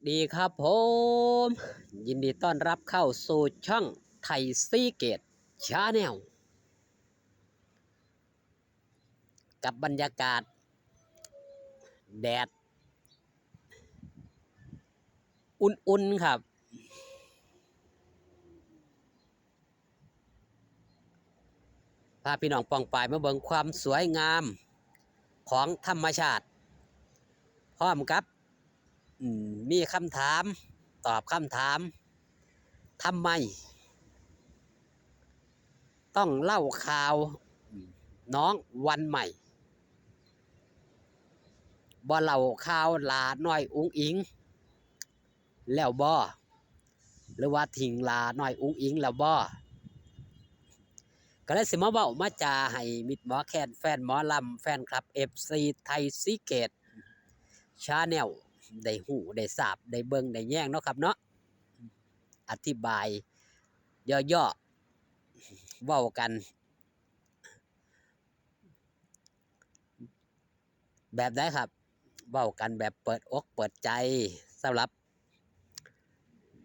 ดีครับผมยินดีต้อนรับเข้าสู่ช่องไทยซีเกตชาแนลกับบรรยากาศแดดอุ่นๆครับพาพี่น้องปองปายมาเบิ่งความสวยงามของธรรมชาติพร้อมกับมีคำถามตอบคำถามทำไมต้องเล่าข่าวน้องวันใหม่บ่เล่าข่าวหลาน้อยอุ๋งอิงแล้วบ่หรือว่าทิ้งลาน้อยอุ๋งอิงแล้วบ่ก็เลยสิมาเว้ามาจาให้มิตรหมอแคนแฟนหมอลำแฟนคลับ FC ไทยซีเกตชาแนลได้หูได้ทราบได้เบิ่งได้แย่งเนาะครับเนาะอธิบายย่อๆเว้ากันแบบใดครับเว้ากันแบบเปิดอกเปิดใจสำหรับ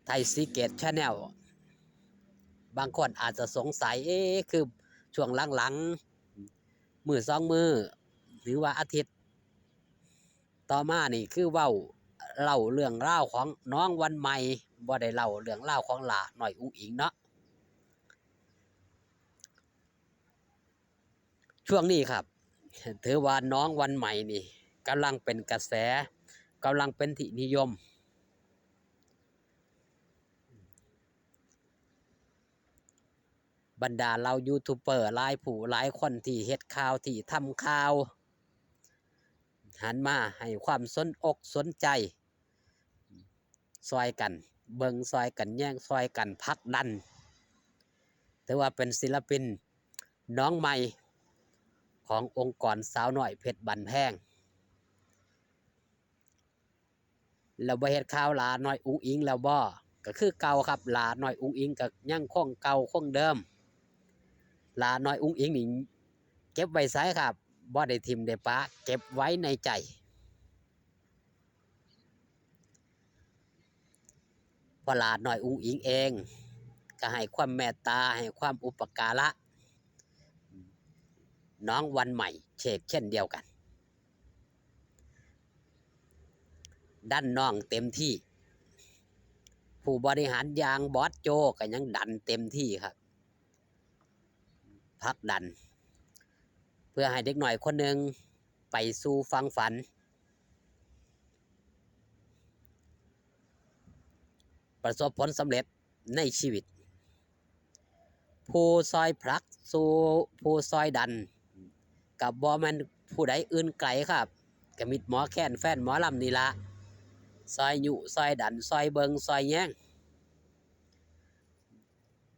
ไทยซีเกตชาแนลบางคนอาจจะสงสัยคือช่วงหลังๆมื้อ2มื้อหรือว่าอาทิตย์ต่อมานี่คือเว้าเล่าเรื่องราวของน้องวันใหม่บ่ได้เล่าเรื่องราวของหลาน้อยอุ๋งอิงเนาะช่วงนี้ครับถือว่าน้องวันใหม่นี่กำลังเป็นกระแสกำลังเป็นที่นิยมบรรดาเรายูทูบเบอร์หลายผู้หลายคนที่เฮ็ดข่าวที่ทำข่าวหันมาให้ความสนอกสนใจซอยกันเบิ่งซอยกันแย่งซอยกันผลักดันถือว่าเป็นศิลปินน้องใหม่ขององค์กรสาวน้อยเพชรบันแพงแล้วบ่เฮ็ดข่าวหลาน้อยอุ๋งอิงแล้วบ่ก็คือเก่าครับหลาน้อยอุ๋งอิงก็ยังคงเก่าคงเดิมหลาน้อยอุ๋งอิงนี่เก็บไว้ไสครับบ่ได้ทิ่มได้ปะเก็บไว้ในใจเพราะหลาน้อยอุ๋งอิงเองก็ให้ความเมตตาให้ความอุปการะน้องวันใหม่เช่นเดียวกันดันน้องเต็มที่ผู้บริหารอย่างบอสโจก็ยังดันเต็มที่ครับผลักดันเพื่อให้เด็กหน่อยคนหนึ่งไปสู่ฟังฝันประสบผลสำเร็จในชีวิตผู้ซอยผลักสู่ผู้ซอยดันกับบ่แม่นผู้ใดอื่นไกลครับก็มิตรหมอแค้นแฟนหมอลำนี่ละซอยยุซอยดันซอยเบิงซอยแย้ง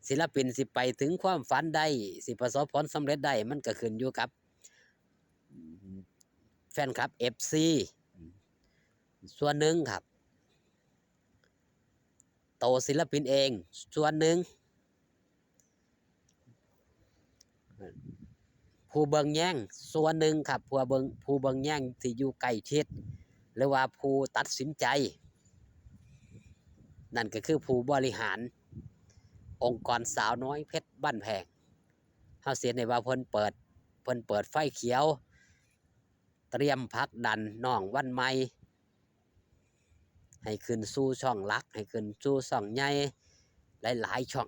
ศิลปินสิไปถึงความฝันได้สิประสบผลสำเร็จได้มันก็ขึ้นอยู่กับแฟนคลับ FC ส่วนหนึ่งครับโตศิลปินเองส่วนหนึ่งผู้เบิงแย่งส่วนหนึ่งครับผู้เบิงแย่งที่อยู่ใกล้ชิดหรือว่าผู้ตัดสินใจนั่นก็คือผู้บริหารองค์กรสาวน้อยเพชรบ้านแพงเฮาเสียในว่าเพิ่นเปิดไฟเขียวเตรียมผลักดันน้องวันใหม่ให้ขึ้นสู่ช่องหลักให้ขึ้นสู่ช่องใหญ่หลายๆช่อง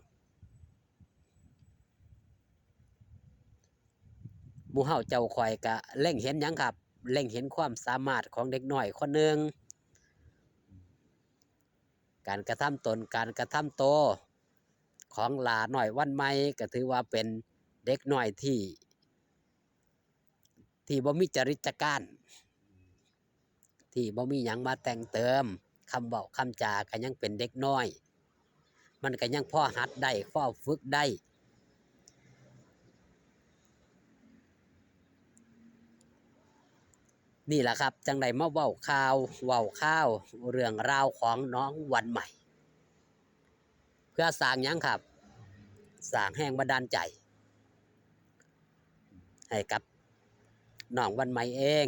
หมู่เฮาเจ้าข่อยก็เล็งเห็นหยังครับเล็งเห็นความสามารถของเด็กน้อยคนหนึ่งการกระทำตนการกระทำโตของหลาน้อยวันใหม่ก็ถือว่าเป็นเด็กน้อยที่บ่มีจริตจักร้านที่บ่มีหยังมาแต่งเติมคำเว้าคำจาก็ยังเป็นเด็กน้อยมันก็ยังพอหัดได้พอฝึกได้นี่แหละครับจังไดมาเว้าข่าวเรื่องราวของน้องวันใหม่เพื่อสร้างหยังครับสร้างแรงบันดาลใจให้กับน้องวันใหม่เอง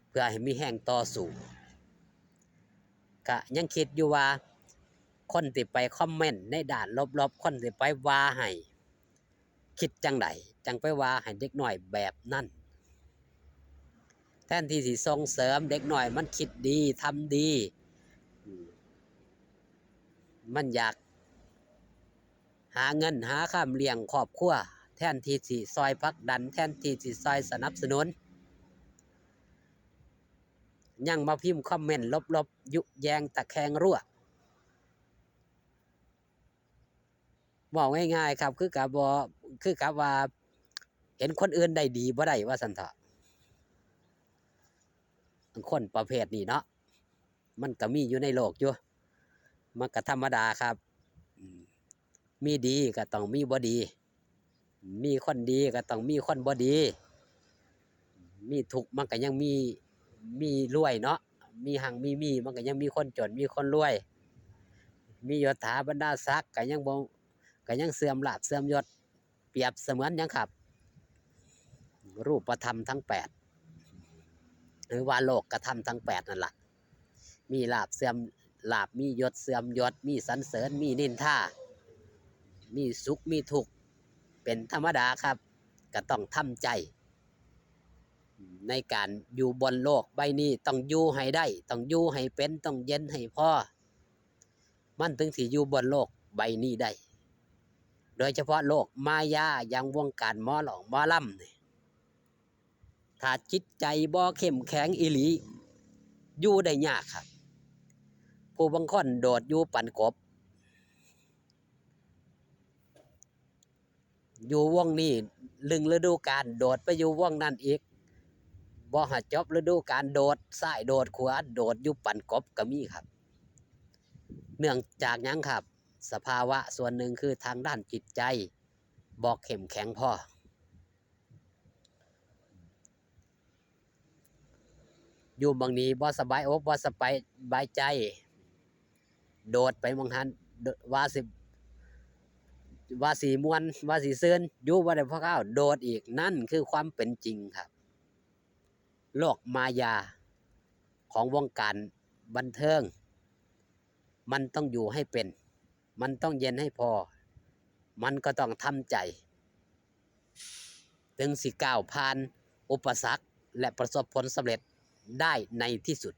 เพื่อให้มีแรงต่อสู้ ก็ยังคิดอยู่ว่าคนที่ไปคอมเมนต์ในด้านลบๆคนที่ไปว่าให้คิดจังไดจังไปว่าให้เด็กน้อยแบบนั้นแทนที่สิส่งเสริมเด็กน้อยมันคิดดีทำดีมันอยากหาเงินหาข้ามเลี้ยงครอบครัวแทนที่สิซอยผลักดันแทนที่สิซอยสนับสนุนยังมาพิมพ์คอมเมนต์ลบๆยุแยงตะแคงรั่วบอกง่ายๆครับคือกับว่าเห็นคนอื่นได้ดีบ่ได้ว่าซั่นเถาะคนประเภทนี้เนาะมันก็มีอยู่ในโลกอยู่มันก็ธรรมดาครับมีดีก็ต้องมีบ่ดีมีคนดีก็ต้องมีคนบ่ดีมีทุกข์มันก็ยังมีรวยเนาะมีหังมีมันก็ยังมีคนจนมีคนรวยมียศถาบรรดาศักดิ์ก็ยังบ่ก็ยังเสื่อมลาภเสื่อมยศเปรียบเสมือนหยังครับรูปธรรมทั้ง8หรือว่าโลกธรรมทั้ง8นั่นล่ะมีลาภเสื่อมลาภมียศเสื่อมยศมีสรรเสริญมีนินทามีสุขมีทุกข์เป็นธรรมดาครับก็ต้องทำใจในการอยู่บนโลกใบนี้ต้องอยู่ให้ได้ต้องอยู่ให้เป็นต้องเย็นให้พอมันถึงสิอยู่บนโลกใบนี้ได้โดยเฉพาะโลกมายาอย่างวงการหมอหลองหมอลำนี่ถ้าจิตใจบ่เข้มแข็งอีหลีอยู่ได้ยากครับผู้บางคนโดดอยู่ปั่นกบอยู่วงนี้ลึงฤดูกาลโดดไปอยู่วงนั้นอีกบ่หาจบฤดูกาลโดดซ้ายโดดขวาโดดอยู่ปั่นกบก็มีครับเนื่องจากหยังครับสภาวะส่วนหนึ่งคือทางด้านจิตใจบ่เข้มแข็งพออยู่บางนี้บ่สบายอกบ่สบายใจโดดไปบางหันว่าสีมวนว่าสีเสื่อนอยู่บ่ได้พอเข้าโดดอีกนั่นคือความเป็นจริงครับโลกมายาของวงการบันเทิงมันต้องอยู่ให้เป็นมันต้องเย็นให้พอมันก็ต้องทำใจถึงสิก้าวผ่านอุปสรรคและประสบผลสำเร็จได้ในที่สุด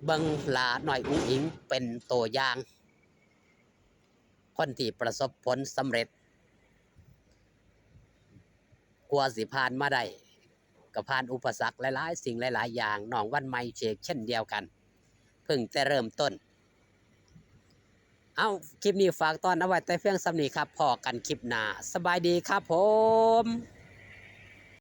เบิ่งหลาหน่อยอุ้งอิงเป็นตัวอย่างคนที่ประสบผลสำเร็จกว่าสิผ่านมาได้ก็ผ่านอุปสรรคหลายๆสิ่งหลายๆอย่างน้องวันใหม่เชกเช่นเดียวกันเพิ่งจะเริ่มต้นเอาคลิปนี้ฝากตอนเอาไว้แต่เพียงสำนีครับพอกันคลิปหน้าสบายดีครับผม